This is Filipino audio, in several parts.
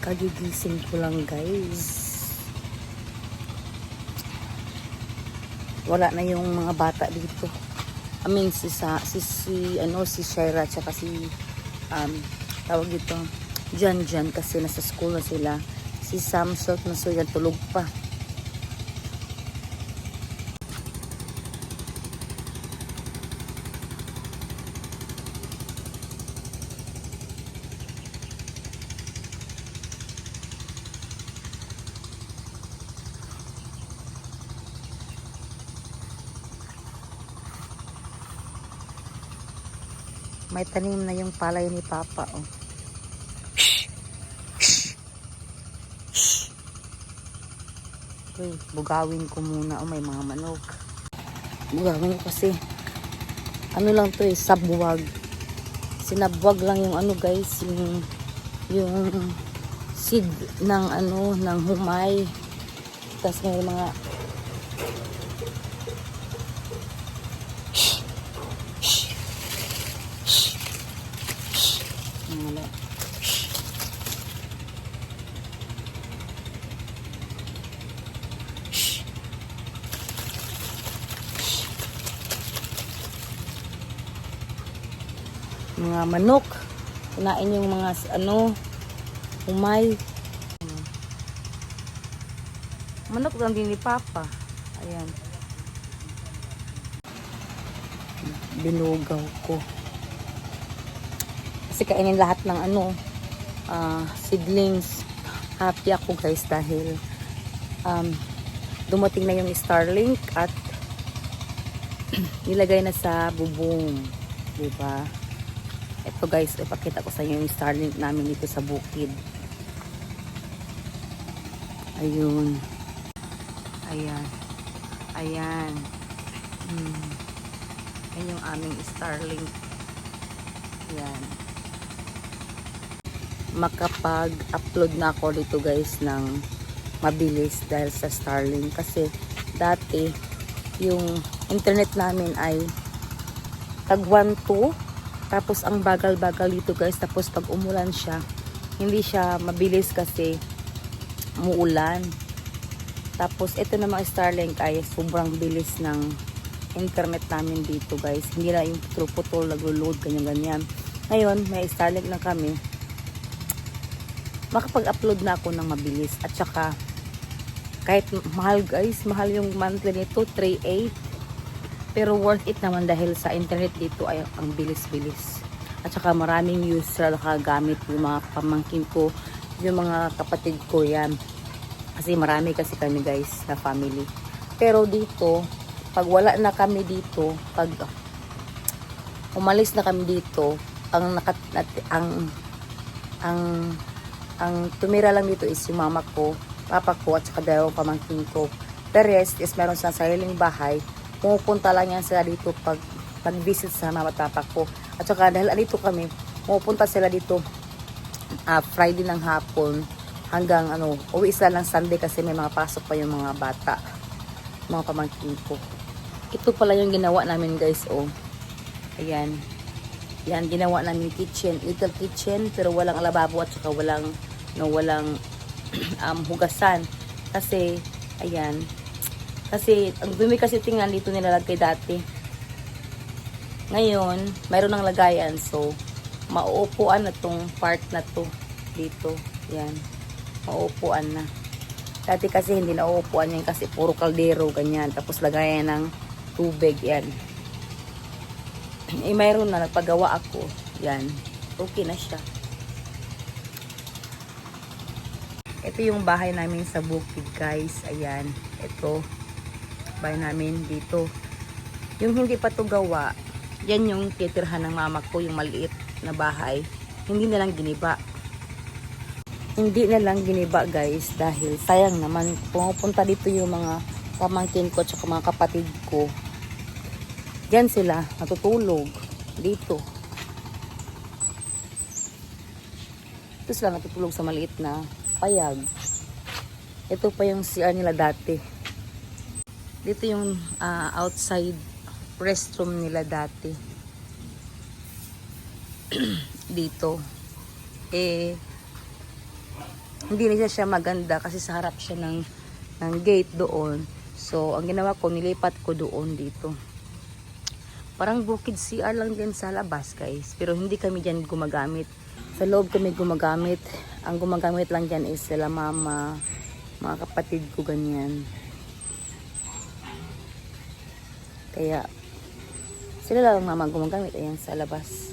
Kagigising ko lang guys. Wala na yung mga bata dito. I mean si Shaira tsaka si tawag dito Jan kasi nasa school na sila. Si Sam short na so yan tulog pa. May tanim na yung palay ni Papa, oh. Uy, bugawin ko muna, oh, may mga manok. Bugawin ko kasi, ano lang to sabwag. Sinabwag lang yung ano guys, yung seed ng ng humay. Tapos may mga manok. Kunain yung mga humay. Manok lang din ni Papa. Ayan. Binugaw ko. Kasi kainin lahat ng seedlings. Happy ako guys dahil dumating na yung Starlink at nilagay na sa bubong. Diba? Ito guys, ipakita ko sa inyo yung Starlink namin dito sa bukid. Ayun. Ayan. Ayan. Ayan yung aming Starlink. Ayan. Makapag-upload na ako dito guys ng mabilis dahil sa Starlink. Kasi dati yung internet namin ay tag 1-2. Tapos ang bagal-bagal dito guys. Tapos pag umulan siya, hindi siya mabilis kasi muulan. Tapos ito namang Starlink ay sobrang bilis ng internet namin dito guys. Hindi na yung putol-putol, nag-load, ganyan-ganyan. Ngayon, may Starlink na kami. Makapag-upload na ako ng mabilis. At saka, kahit mahal guys, mahal yung monthly nito, 3.8. Pero worth it naman dahil sa internet dito ay ang bilis-bilis. At saka maraming user nakagamit yung mga pamangkin ko, yung mga kapatid ko yan. Kasi marami kasi kami guys na family. Pero dito, pag wala na kami dito, pag umalis na kami dito, ang tumira lang dito is yung mama ko, papa ko at saka dalawang pamangkin ko. The rest is meron sa sariling bahay. Pumupunta lang yan sila dito pag nag-visit sa mama at papa ko. At saka dahil dito kami, pumupunta sila dito Friday ng hapon hanggang uwi sila ng Sunday kasi may mga pasok pa yung mga bata, mga pamangkin ko. Ito pala yung ginawa namin guys, oh. Ayan. Yan, ginawa namin kitchen, little kitchen, pero walang lababo at saka walang hugasan. Kasi, ayan, kasi, ang dumi kasi tingnan dito nilalagay dati. Ngayon, mayroon ng lagayan. So, mauupuan na tong part na to. Dito. Yan. Mauupuan na. Dati kasi hindi na uupuan yan kasi puro kaldero, ganyan. Tapos lagayan ng tubig, yan. Mayroon na, nagpagawa ako. Yan. Okay na siya. Ito yung bahay namin sa bukid, guys. Ayan. Ito. Bahay namin dito. Yung hindi pa to gawa, yan yung titirhan ng mama ko, yung maliit na bahay. Hindi na lang giniba. Hindi na lang giniba guys dahil sayang naman pumupunta dito yung mga pamangkin ko at mga kapatid ko. Diyan sila natutulog dito. Ito sila natutulog sa maliit na payag. Ito pa yung CR nila dati. Dito yung outside restroom nila dati. Dito. hindi na siya maganda kasi sa harap siya ng gate doon. So, ang ginawa ko, nilipat ko doon dito. Parang bukid CR lang din sa labas, guys. Pero hindi kami dyan gumagamit. Sa loob kami gumagamit. Ang gumagamit lang dyan is sila mama, mga kapatid ko, ganyan. Kaya, sila lang mama gumagamit. Ayan, sa labas.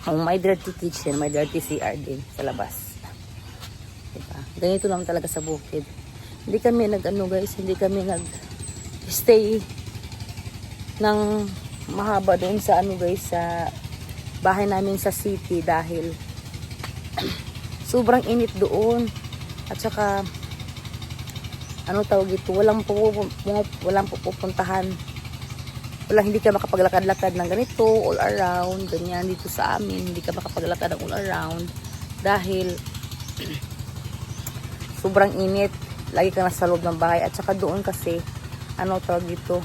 May dirty kitchen, may dirty CR din sa labas. Diba? Ganito lang talaga sa bukid. Hindi kami guys, hindi kami nag-stay ng mahaba doon sa guys, sa bahay namin sa city dahil sobrang init doon. At saka, tawag ito, walang pupuntahan. Hindi ka makapaglakad-lakad ng ganito, all around, ganyan dito sa amin. Hindi ka makapaglakad ng all around dahil sobrang init. Lagi ka nasa loob ng bahay. At saka doon kasi, tawag dito,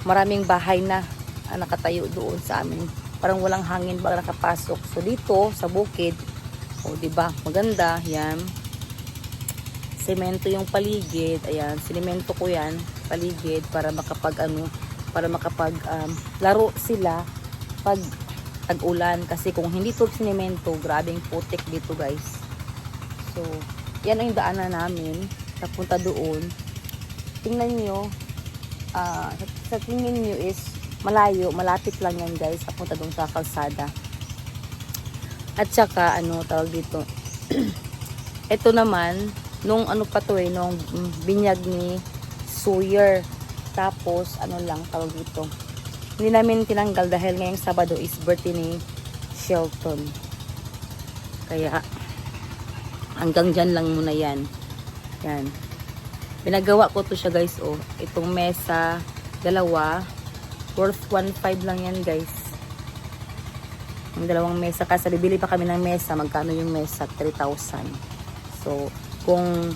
maraming bahay na nakatayo doon sa amin. Parang walang hangin ba nakapasok. So dito, sa bukid, diba, maganda, yan. Semento yung paligid, ayan, sinemento ko yan, paligid, para makapag laro sila pag tag-ulan. Kasi kung hindi to sinemento, grabing putik dito, guys. So, yan ang daanan namin papunta doon. Tingnan nyo, sa tingin nyo is malayo, malapit lang yan, guys, papunta doon sa kalsada. At saka, tawag dito, ito naman, nung nung binyag ni Sawyer. Tapos, tawag dito, hindi namin tinanggal dahil ngayong Sabado is birthday ni Shelton. Kaya, hanggang dyan lang muna yan. Yan. Pinagawa ko to siya, guys, itong mesa, dalawa, worth 1.5 lang yan, guys. Ang dalawang mesa, kasi bibili pa kami ng mesa, magkano yung mesa? 3,000. So, kung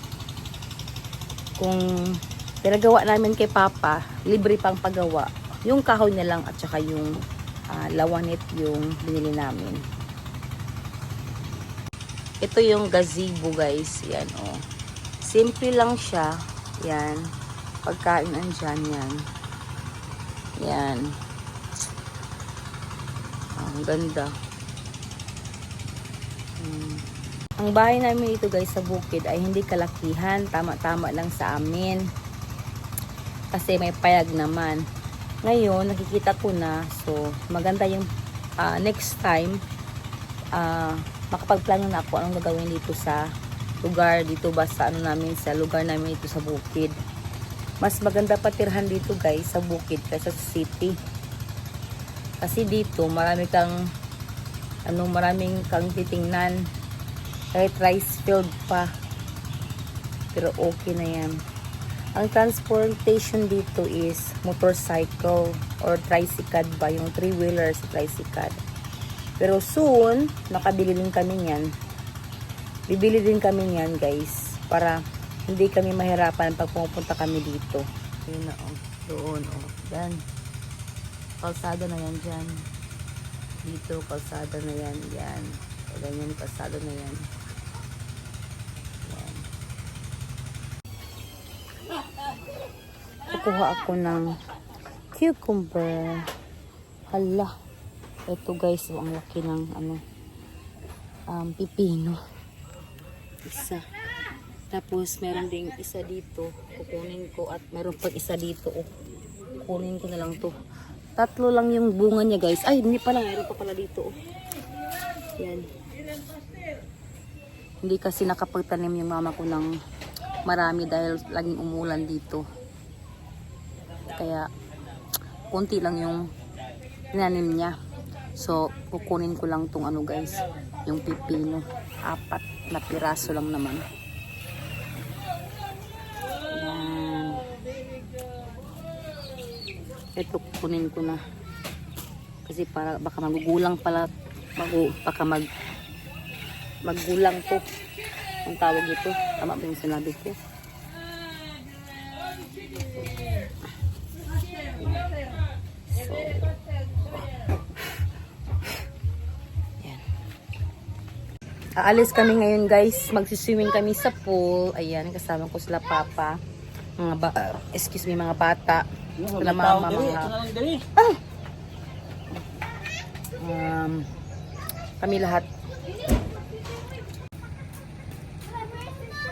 pinagawa namin kay Papa, libre pang paggawa. Yung kahoy na lang at saka yung lawanit yung binili namin. Ito yung gazebo, guys. Yan, simple lang siya. Yan. Pagkain andyan, yan. Yan. Ang ganda. Ang bahay namin ito, guys, sa bukid ay hindi kalakihan. Tama-tama lang sa amin. Kasi may payag naman. Ngayon, nakikita ko na. So, maganda yung next time, makapagplano na ako anong gagawin dito sa lugar. Dito ba sa sa lugar namin ito sa bukid. Mas maganda patirhan dito, guys, sa bukid kaysa sa city. Kasi dito, maraming kang titingnan. Kahit rice field pa. Pero okay na yan. Ang transportation dito is motorcycle or tricycle ba? Yung 3-wheelers tricycle. Pero soon, nakabili din kami yan. Bibili din kami yan, guys. Para hindi kami mahirapan pag pumunta kami dito. Yun na, doon, yan. Kalsada na yan dyan. Dito, kalsada na yan. Yan. Ganyan, kalsada na yan. Yan. Kukuha ako ng cucumber. Hala. Ito, guys, ang laki ng pipino. Isa. Tapos, meron ding isa dito. Kukunin ko at meron pag isa dito. Kukunin ko na lang to. 3 lang yung bunga niya, guys. Ay, hindi pala. Meron pa pala dito. Yan. Hindi kasi nakapagtanim yung mama ko ng marami dahil laging umulan dito. Kaya, konti lang yung tinanim niya. So, kukunin ko lang tong guys, yung pipino. 4 na piraso lang naman. Yan. Ito, kukunin ko na. Kasi baka magugulang pala. Baka maggulang to. Ang tawag ito. Tama ba yung sinabi ko? So, yan. Aalis kami ngayon guys. Magsiswimming kami sa pool. Ayan, kasama ko sila papa. Excuse me, mga bata. Sila mama, mga... kami lahat.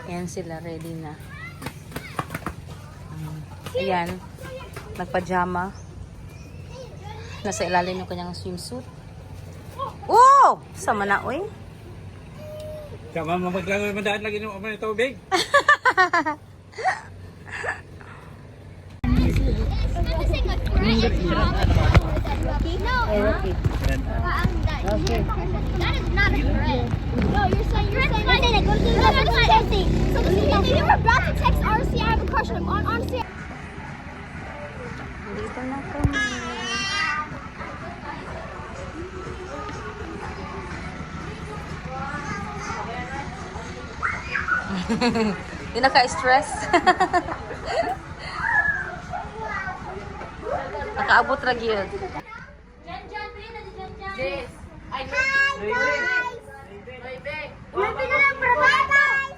Ayan sila, ready na. Ayan, nagpajama. Nasa ilalim yung kanyang swimsuit. Oh! Sama na, uy. Sama mo maglangoy, madaan lagi ng umay tubig. Okay. That is not a threat. No, you're saying that. Go to the So you were about to text RC. I have a crush on him. Honestly. Dito na kami. Hindi naka-stress. Nakaabot ra gyud. Yes. Hi guys. We're gonna provide guys.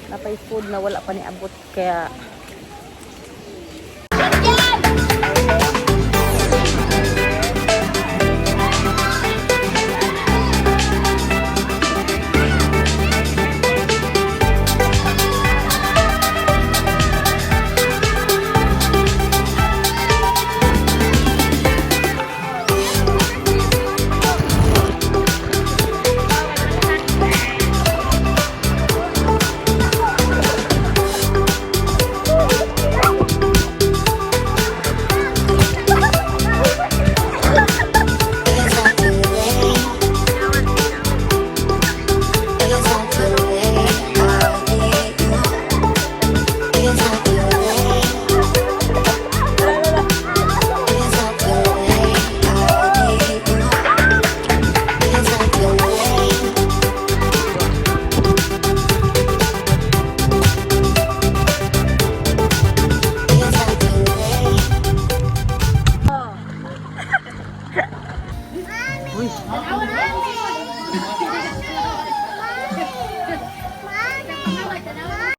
Napay food na wala pa ni abot kaya Uy.